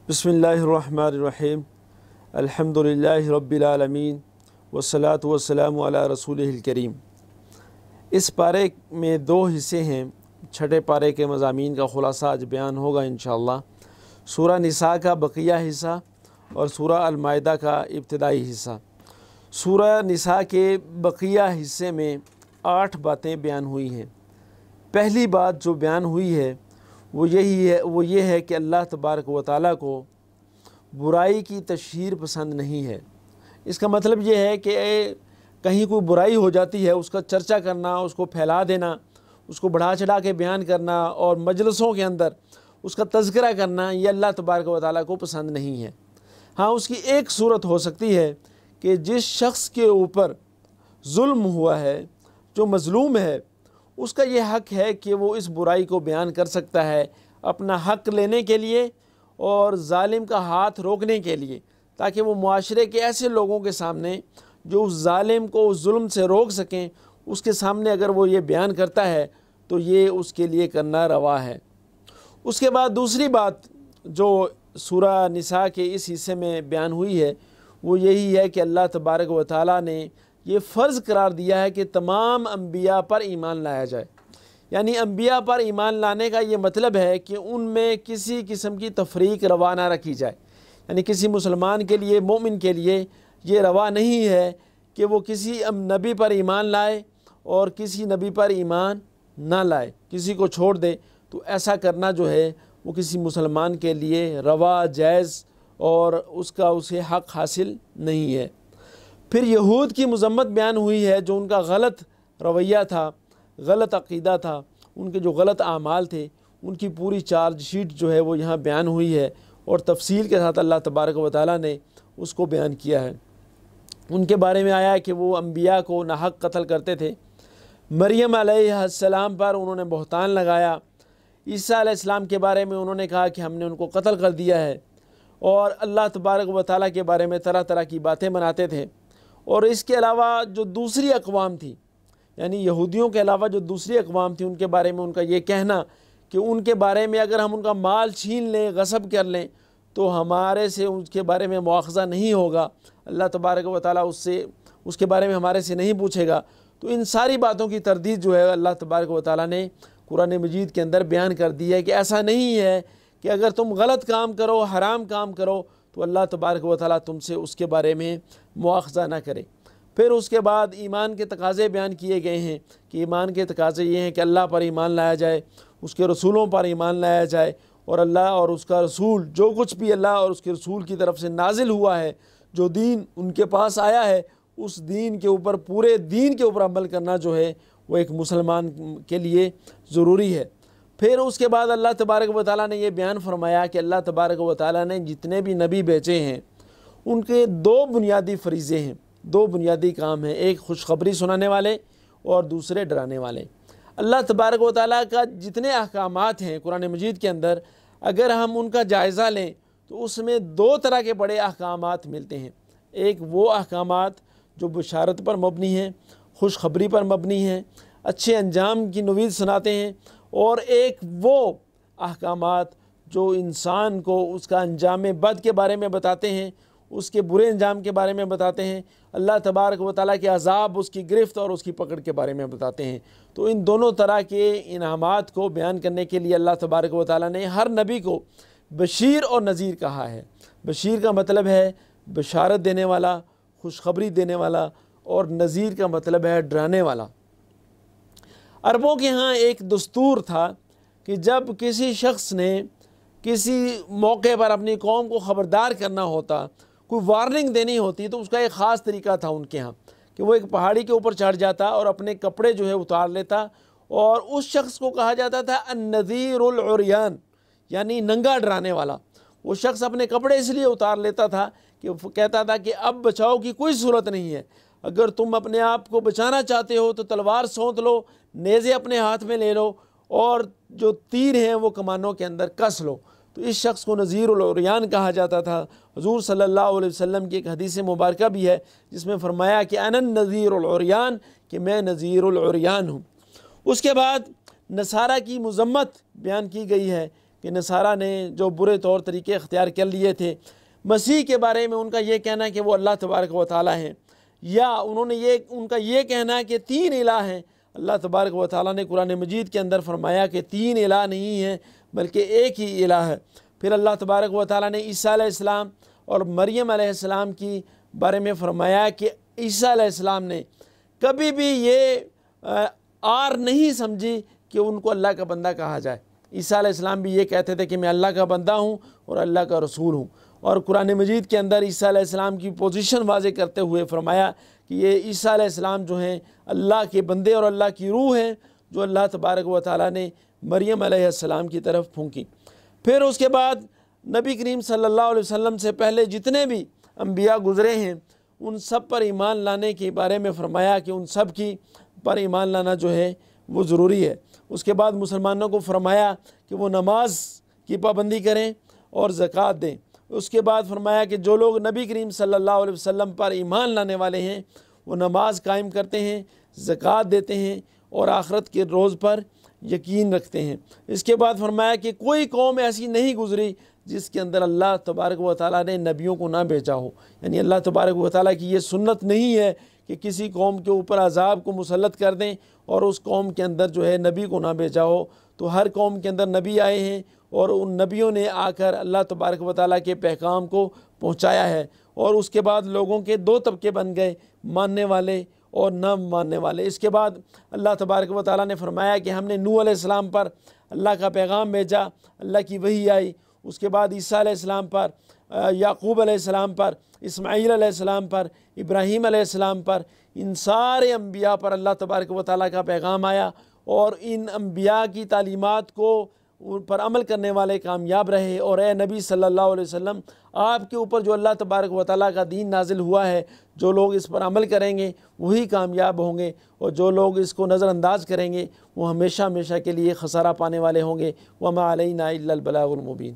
بسم اللہ الرحمن الرحیم الحمدللہ رب العالمین والصلاة والسلام علی رسولہ الکریم۔ اس پارے میں دو حصے ہیں۔ چھٹے پارے کے مضامین کا خلاصہ آج بیان ہوگا انشاءاللہ۔ سورہ نساء کا بقیہ حصہ اور سورہ المائدہ کا ابتدائی حصہ۔ سورہ نساء کے بقیہ حصے میں 8 باتیں بیان ہوئی ہیں۔ پہلی بات جو بیان ہوئی ہے وہ یہ ہے کہ اللہ تبارک و تعالیٰ کو برائی کی تشہیر پسند نہیں ہے۔ اس کا مطلب یہ ہے کہ کہیں کوئی برائی ہو جاتی ہے، اس کا چرچا کرنا، اس کو پھیلا دینا، اس کو بڑھا چڑھا کے بیان کرنا اور مجلسوں کے اندر اس کا تذکرہ کرنا، یہ اللہ تبارک و تعالیٰ کو پسند نہیں ہے۔ ہاں، اس کی ایک صورت ہو سکتی ہے کہ جس شخص کے اوپر ظلم ہوا ہے، جو مظلوم ہے، اس کا یہ حق ہے کہ وہ اس برائی کو بیان کر سکتا ہے اپنا حق لینے کے لیے اور ظالم کا ہاتھ روکنے کے لیے، تاکہ وہ معاشرے کے ایسے لوگوں کے سامنے جو اس ظالم کو اس ظلم سے روک سکیں، اس کے سامنے اگر وہ یہ بیان کرتا ہے تو یہ اس کے لیے کرنا روا ہے۔ اس کے بعد دوسری بات جو سورہ نساء کے اس حصے میں بیان ہوئی ہے وہ یہی ہے کہ اللہ تبارک و تعالیٰ نے یہ فرض قرار دیا ہے کہ تمام انبیاء پر ایمان لایا جائے۔ یعنی انبیاء پر ایمان لانے کا یہ مطلب ہے کہ ان میں کسی قسم کی تفریق روا نہ رکھی جائے۔ یعنی کسی مسلمان کے لیے، مومن کے لیے یہ روا نہیں ہے کہ وہ کسی نبی پر ایمان لائے اور کسی نبی پر ایمان نہ لائے، کسی کو چھوڑ دے۔ تو ایسا کرنا جو ہے وہ کسی مسلمان کے لیے روا، جائز اور اسے حق حاصل نہیں ہے۔ پھر یہود کی مذمت بیان ہوئی ہے، جو ان کا غلط رویہ تھا، غلط عقیدہ تھا، ان کے جو غلط اعمال تھے، ان کی پوری چارج شیٹ جو ہے وہ یہاں بیان ہوئی ہے اور تفصیل کے ساتھ اللہ تبارک و تعالیٰ نے اس کو بیان کیا ہے۔ ان کے بارے میں آیا ہے کہ وہ انبیاء کو ناحق قتل کرتے تھے۔ مریم علیہ السلام پر انہوں نے بہتان لگایا۔ عیسیٰ علیہ السلام کے بارے میں انہوں نے کہا کہ ہم نے ان کو قتل کر دیا ہے، اور اللہ تبارک و تعالیٰ کے بارے میں طرح طرح کی باتیں بناتے تھے۔ اور اس کے علاوہ جو دوسری اقوام تھی، یعنی یہودیوں کے علاوہ جو دوسری اقوام تھی، ان کے بارے میں ان کا یہ کہنا کہ ان کے بارے میں اگر ہم ان کا مال چھین لیں، غصب کر لیں، تو ہمارے سے اس کے بارے میں مواخذہ نہیں ہوگا، اللہ تبارک و تعالیٰ اس کے بارے میں ہمارے سے نہیں پوچھے گا۔ تو ان ساری باتوں کی تردید جو ہے اللہ تبارک و تعالیٰ نے قرآن مجید کے اندر بیان کر دی ہے کہ ایسا نہیں ہے کہ اگر تم غلط کام کرو، حرام کام کرو، تو اللہ تبارک و تعالیٰ تم سے اس کے بارے میں مواخذہ نہ کرے۔ پھر اس کے بعد ایمان کے تقاضے بیان کیے گئے ہیں کہ ایمان کے تقاضے یہ ہیں کہ اللہ پر ایمان لایا جائے، اس کے رسولوں پر ایمان لایا جائے، اور اللہ اور اس کا رسول، جو کچھ بھی اللہ اور اس کے رسول کی طرف سے نازل ہوا ہے، جو دین ان کے پاس آیا ہے، اس دین کے اوپر، پورے دین کے اوپر عمل کرنا جو ہے وہ ایک مسلمان کے لیے ضروری ہے۔ پھر اس کے بعد اللہ تبارک و تعالیٰ نے یہ بیان فرمایا کہ اللہ تبارک و تعالیٰ نے جتنے بھی نبی بھیجے ہیں ان کے 2 بنیادی فریضے ہیں، 2 بنیادی کام ہیں، ایک خوشخبری سنانے والے اور دوسرے ڈرانے والے۔ اللہ تبارک و تعالیٰ کا جتنے احکامات ہیں قرآن مجید کے اندر، اگر ہم ان کا جائزہ لیں تو اس میں 2 طرح کے بڑے احکامات ملتے ہیں۔ ایک وہ احکامات جو بشارت پر مبنی ہیں، خوشخبری پر مبنی ہیں، اچھے انجام کی نوید سناتے ہیں، اور ایک وہ احکامات جو انسان کو اس کا انجام بد کے بارے میں بتاتے ہیں، اس کے برے انجام کے بارے میں بتاتے ہیں، اللہ تبارک و تعالیٰ کے عذاب، اس کی گرفت اور اس کی پکڑ کے بارے میں بتاتے ہیں۔ تو ان دونوں طرح کے انعامات کو بیان کرنے کے لیے اللہ تبارک و تعالیٰ نے ہر نبی کو بشیر اور نذیر کہا ہے۔ بشیر کا مطلب ہے بشارت دینے والا، خوشخبری دینے والا، اور نذیر کا مطلب ہے ڈرانے والا۔ عربوں کے ہاں ایک دستور تھا کہ جب کسی شخص نے کسی موقع پر اپنی قوم کو خبردار کرنا ہوتا، کوئی وارننگ دینی ہوتی، تو اس کا ایک خاص طریقہ تھا ان کے ہاں کہ وہ ایک پہاڑی کے اوپر چڑھ جاتا اور اپنے کپڑے جو ہے اتار لیتا، اور اس شخص کو کہا جاتا تھا النذیر العریان، یعنی ننگا ڈرانے والا۔ وہ شخص اپنے کپڑے اس لیے اتار لیتا تھا کہ وہ کہتا تھا کہ اب بچاؤ کی کوئی صورت نہیں ہے، اگر تم اپنے آپ کو بچانا چاہتے ہو تو تلوار سونت لو، نیزے اپنے ہاتھ میں لے لو، اور جو تیر ہیں وہ کمانوں کے اندر کس لو۔ تو اس شخص کو نذیر العریان کہا جاتا تھا۔ حضور صلی اللہ علیہ وسلم کی ایک حدیث مبارکہ بھی ہے جس میں فرمایا کہ انا النذیر العریان، کہ میں نذیر العریان ہوں۔ اس کے بعد نصارہ کی مذمت بیان کی گئی ہے کہ نصارہ نے جو برے طور طریقے اختیار کر لیے تھے مسیح کے بارے میں، ان کا یہ کہنا کہ وہ اللہ تبارک و تعالیٰ ہیں، یا ان کا یہ کہنا کہ 3 الہ ہیں۔ اللہ تبارک و تعالیٰ نے قرآن مجید کے اندر فرمایا کہ 3 الہ نہیں ہیں بلکہ ایک ہی الہ ہے۔ پھر اللہ تبارک و تعالیٰ نے عیسیٰ علیہ السلام اور مریم علیہ السلام کی بارے میں فرمایا کہ عیسیٰ علیہ السلام نے کبھی بھی یہ آر نہیں سمجھی کہ ان کو اللہ کا بندہ کہا جائے۔ عیسیٰ علیہ السلام بھی یہ کہتے تھے کہ میں اللہ کا بندہ ہوں اور اللہ کا رسول ہوں، اور قرآن مجید کے اندر عیسیٰ علیہ السلام کی پوزیشن واضح کرتے ہوئے فرمایا کہ یہ عیسیٰ علیہ السلام جو ہیں اللہ کے بندے اور اللہ کی روح ہیں، جو اللہ تبارک و تعالیٰ نے مریم علیہ السلام کی طرف پھونکی۔ پھر اس کے بعد نبی کریم صلی اللہ علیہ وسلم سے پہلے جتنے بھی انبیاء گزرے ہیں ان سب پر ایمان لانے کے بارے میں فرمایا کہ ان سب کی پر ایمان لانا جو ہے وہ ضروری ہے۔ اس کے بعد مسلمانوں کو فرمایا کہ وہ نماز کی پابندی کریں اور زکوٰۃ دیں۔ اس کے بعد فرمایا کہ جو لوگ نبی کریم صلی اللہ علیہ وسلم پر ایمان لانے والے ہیں وہ نماز قائم کرتے ہیں، زکوٰۃ دیتے ہیں اور آخرت کے روز پر یقین رکھتے ہیں۔ اس کے بعد فرمایا کہ کوئی قوم ایسی نہیں گزری جس کے اندر اللہ تبارک و تعالیٰ نے نبیوں کو نہ بھیجا ہو، یعنی اللہ تبارک و تعالیٰ کی یہ سنت نہیں ہے کہ کسی قوم کے اوپر عذاب کو مسلط کر دیں اور اس قوم کے اندر جو ہے نبی کو نہ بھیجا ہو۔ تو ہر قوم کے اندر نبی آئے ہیں اور ان نبیوں نے آ کر اللہ تبارک و تعالیٰ کے پیغام کو پہنچایا ہے، اور اس کے بعد لوگوں کے 2 طبقے بن گئے، ماننے والے اور نہ ماننے والے۔ اس کے بعد اللہ تبارک و تعالیٰ نے فرمایا کہ ہم نے نوح علیہ السلام پر اللہ کا پیغام بھیجا، اللہ کی وحی آئی۔ اس کے بعد عیسیٰ علیہ السلام پر، یعقوب علیہ السلام پر، اسماعیل علیہ السلام پر، ابراہیم علیہ السلام پر، ان سارے انبیاء پر اللہ تبارک و تعالیٰ کا پیغام آیا، اور ان انبیاء کی تعلیمات کو پر عمل کرنے والے کامیاب رہے۔ اور اے نبی صلی اللہ علیہ وسلم، آپ کے اوپر جو اللہ تبارک و تعالیٰ کا دین نازل ہوا ہے، جو لوگ اس پر عمل کریں گے وہی کامیاب ہوں گے، اور جو لوگ اس کو نظر انداز کریں گے وہ ہمیشہ ہمیشہ کے لیے خسارہ پانے والے ہوں گے۔ وما علینا الا البلاغ المبین۔